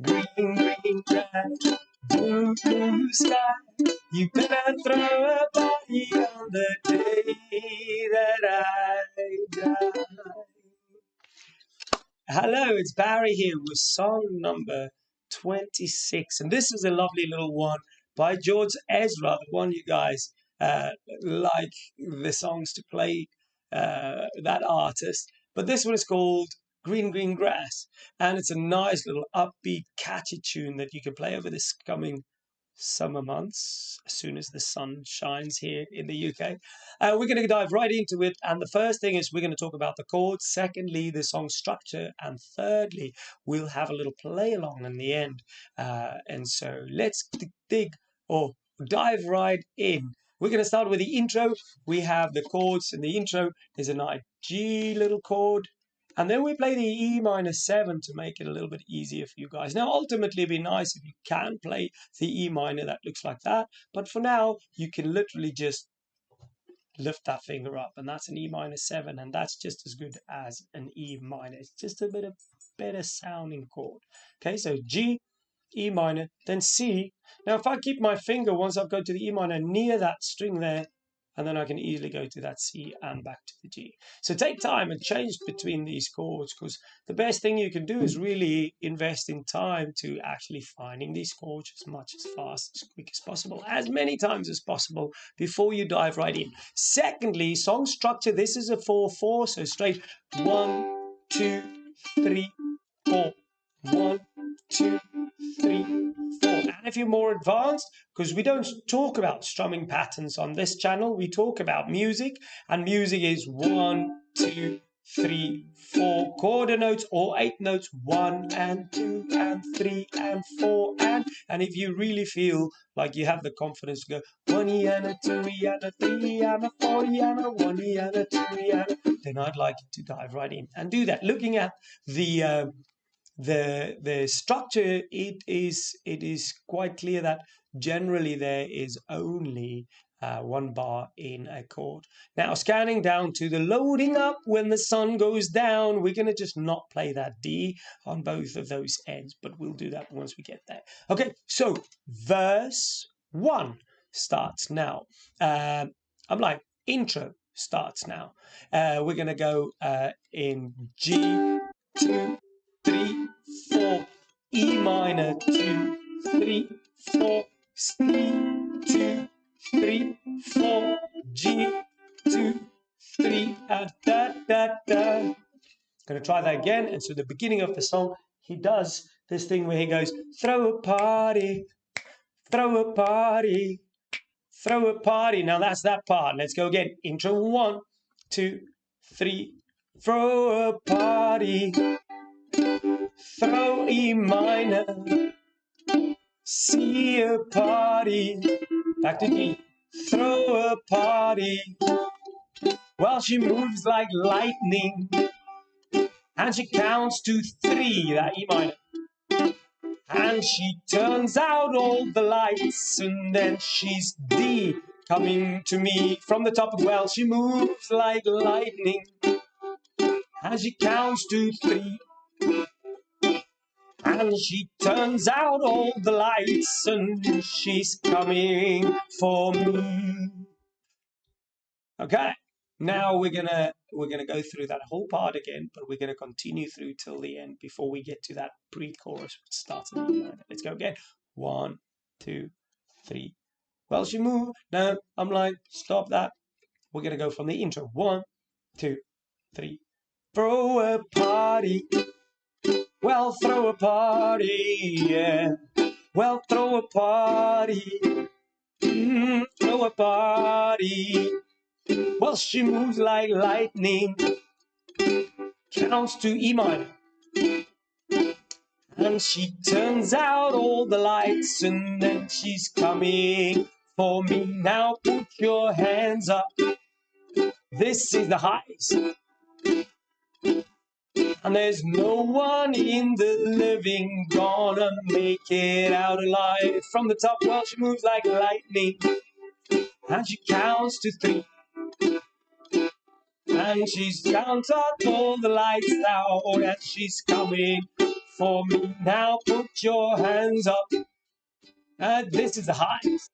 green, green grass, blue, blue sky. You better throw a party on the day that I die. Hello, it's Barry here with song number 26. And this is a lovely little one by George Ezra, the one you guys like the songs to play, that artist. But this one is called Green Green Grass. And it's a nice little upbeat, catchy tune that you can play over this coming summer months as soon as the sun shines here in the UK. We're going to dive right into it, and the first thing is we're going to talk about the chords, secondly the song structure, and thirdly we'll have a little play along in the end. And so let's dive right in. We're going to start with the intro. We have the chords in the intro. There's a nice G little chord, and then we play the E minor 7 to make it a little bit easier for you guys. Now, ultimately, it'd be nice if you can play the E minor that looks like that. But for now, you can literally just lift that finger up, and that's an E minor 7, and that's just as good as an E minor. It's just a bit of better sounding chord. Okay, so G, E minor, then C. Now, if I keep my finger, once I've got to the E minor near that string there, and then I can easily go to that C and back to the G. So take time and change between these chords, because the best thing you can do is really invest in time to actually finding these chords as much as fast, as quick as possible, as many times as possible before you dive right in. Secondly, song structure. This is a 4/4, so straight 1, 2, 3, 4. 1, 2, 3, 4. And if you're more advanced, because we don't talk about strumming patterns on this channel, we talk about music, and music is 1, 2, 3, 4 quarter notes or 8 notes, 1 and 2 and 3 and 4 and if you really feel like you have the confidence to go 1 E and a 2 E and a 3 E and a 4 E and a 1 E and a 2 E and a, then I'd like you to dive right in and do that. Looking at the structure, it is quite clear that generally there is only one bar in a chord. Now, scanning down to the loading up when the sun goes down, we're going to just not play that D on both of those ends, but we'll do that once we get there. Okay, so verse 1 starts now. I'm like, intro starts now. We're going to go in G, 2, 3, 4, E minor, 2, 3, 4, C, 2, 3, 4, G, 2, 3, da, da, da. Gonna try that again. And so the beginning of the song, he does this thing where he goes, throw a party, throw a party, throw a party. Now that's that part. Let's go again. Intro 1, 2, 3, throw a party. Throw E minor, C a party, back to G, throw a party. Well, she moves like lightning, and she counts to 3, that E minor. And she turns out all the lights, and then she's D, coming to me from the top. Well, she moves like lightning, and she counts to 3. And she turns out all the lights, and she's coming for me. Okay, now we're gonna go through that whole part again, but we're gonna continue through till the end before we get to that pre-chorus which starts in the minor. Let's go again. 1, 2, 3. Well, she moved. No, I'm like, stop that. We're gonna go from the intro. 1, 2, 3. Throw a party. Well, throw a party, yeah. Well, throw a party. Throw a party. Well, she moves like lightning. Counts to E minor. And she turns out all the lights, and then she's coming for me. Now put your hands up. This is the highs. And there's no one in the living gonna make it out alive. From the top, well, she moves like lightning, and she counts to 3. And she's counts up all the lights out, and she's coming for me. Now put your hands up. This is the highest.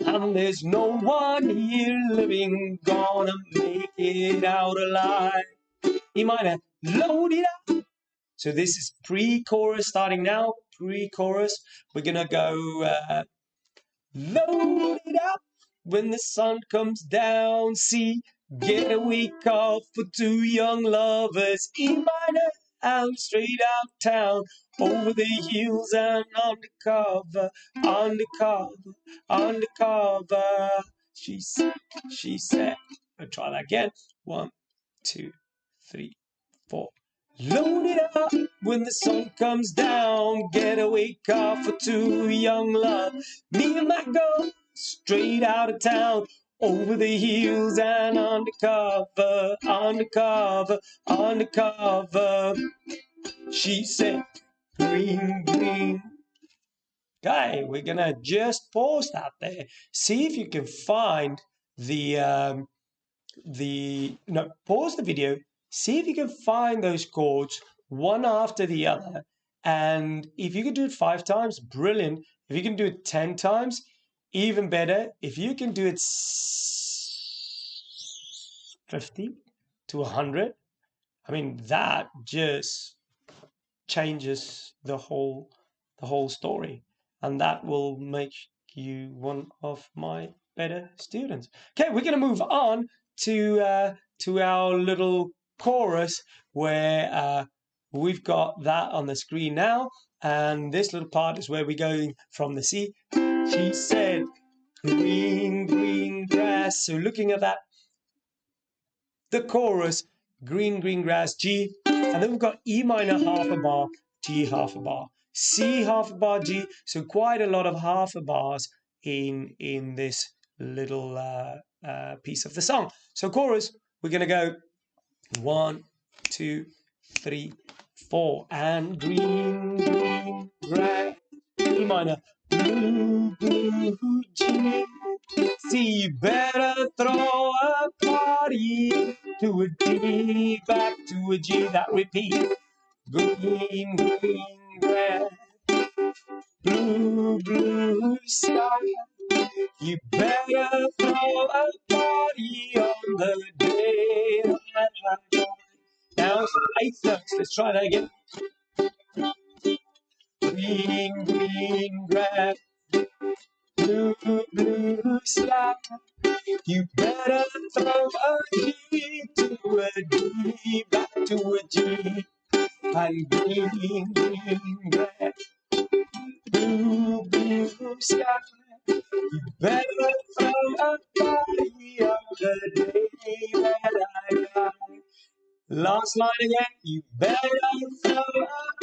And there's no one here living gonna make it out alive. E minor, load it up. So this is pre-chorus starting now. Pre-chorus. We're gonna go load it up when the sun comes down. See, get a week off for two young lovers. E minor and straight out town, over the hills and undercover, undercover, undercover. She said. I'll try that again. 1, 2, 3, 4. Load it up when the sun comes down. Get a week off for two young love. Me and my girl straight out of town, over the hills and undercover, undercover, undercover. She said, green, green. Okay, we're gonna just pause that there. See if you can find pause the video. See if you can find those chords one after the other. And if you can do it 5 times, brilliant. If you can do it 10 times, even better. If you can do it 50 to 100, I mean, that just changes the whole story. And that will make you one of my better students. Okay, we're going to move on to our little chorus where we've got that on the screen now, and this little part is where we're going from the C. She said, green, green grass. So looking at that, the chorus, green, green grass, G, and then we've got E minor half a bar, G half a bar, C half a bar, G. So quite a lot of half a bars in this little piece of the song. So chorus, we're going to go 1, 2, 3, 4, and green, green grass, E minor, blue, blue, G. See, you better throw a party to a D, back to a G, that repeat. Green, green grass, blue, blue sky. You better throw a party on the day that I die. Now it's 8 notes. Let's try that again. Green, green grass, blue, blue sky. You better throw a G to a D, back to a G. And green, green grass, blue, blue sky. You better throw a party on the day that I die. Last line again. You better throw a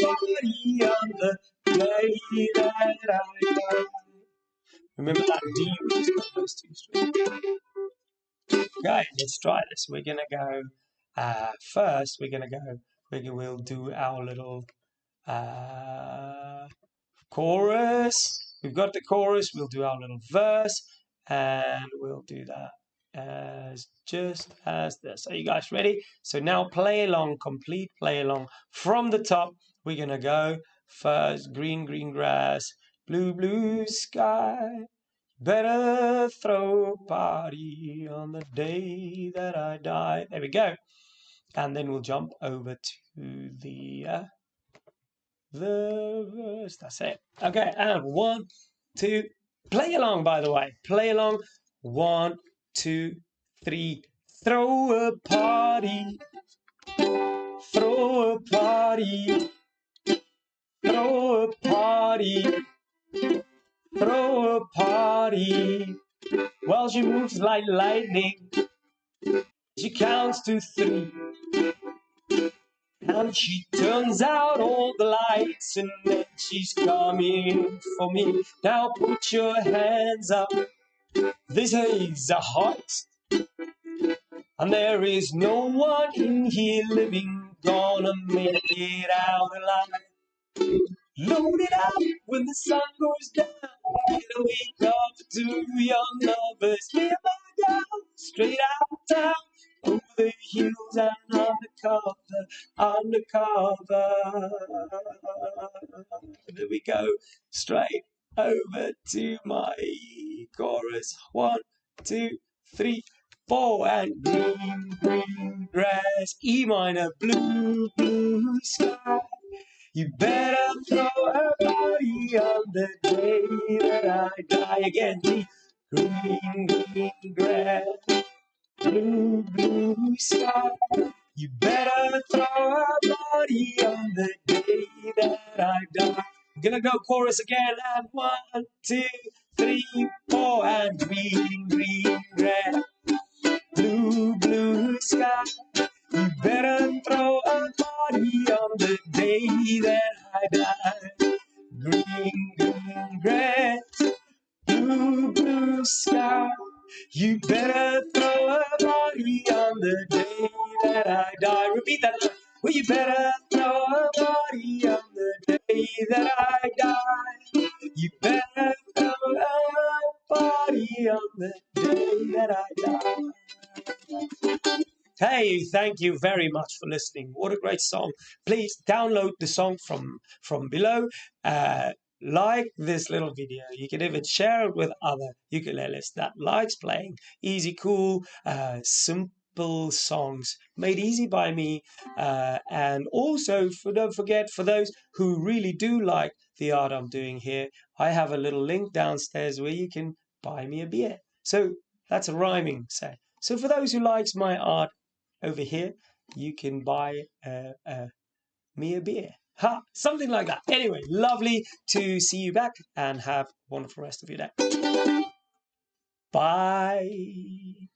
party on the day that I die. Remember that D, we just got those 2 strings. Okay, let's try this. We're gonna go first. We'll do our little chorus. We've got the chorus. We'll do our little verse, and we'll do that just as this. Are you guys ready? So now play along, complete play along from the top. We're gonna go first. Green, green grass, blue, blue sky. Better throw a party on the day that I die. There we go. And then we'll jump over to the verse. That's it. Okay, and 1, 2, play along, by the way. Play along. 1, 2, 3. Throw a party. Throw a party. Throw a party. Throw a party. Well, she moves like lightning. She counts to 3. And she turns out all the lights, and then she's coming for me. Now put your hands up. This is a heist, and there is no one in here living gonna make it out alive. Load it up when the sun goes down. Get a week off to young lovers. Here I go, straight out of town, over the hills and undercover. There we go, straight over to my chorus. 1, 2, 3, 4, and green, green grass, E minor, blue, blue sky. You better throw a party on the day that I die. Again, G, green, green grass, blue, blue sky. You better throw a party on the day that I die. I'm gonna go chorus again, and 1, 2, 3, 4, and green, green grass, blue, blue sky. You better throw a party on the day that I die. Green, green grass, blue, blue sky. You better throw a party on the day that I die. Repeat that line. Well, you better throw a party on the day that I die. You better throw a party on the day that I die. Hey, thank you very much for listening. What a great song. Please download the song from below. Like this little video. You can even share it with other ukuleles that likes playing easy, cool, simple songs made easy by me. And also, don't forget, for those who really do like the art I'm doing here, I have a little link downstairs where you can buy me a beer. So that's a rhyming set. So for those who likes my art over here, you can buy me a beer. Ha! Something like that. Anyway, lovely to see you back and have a wonderful rest of your day. Bye.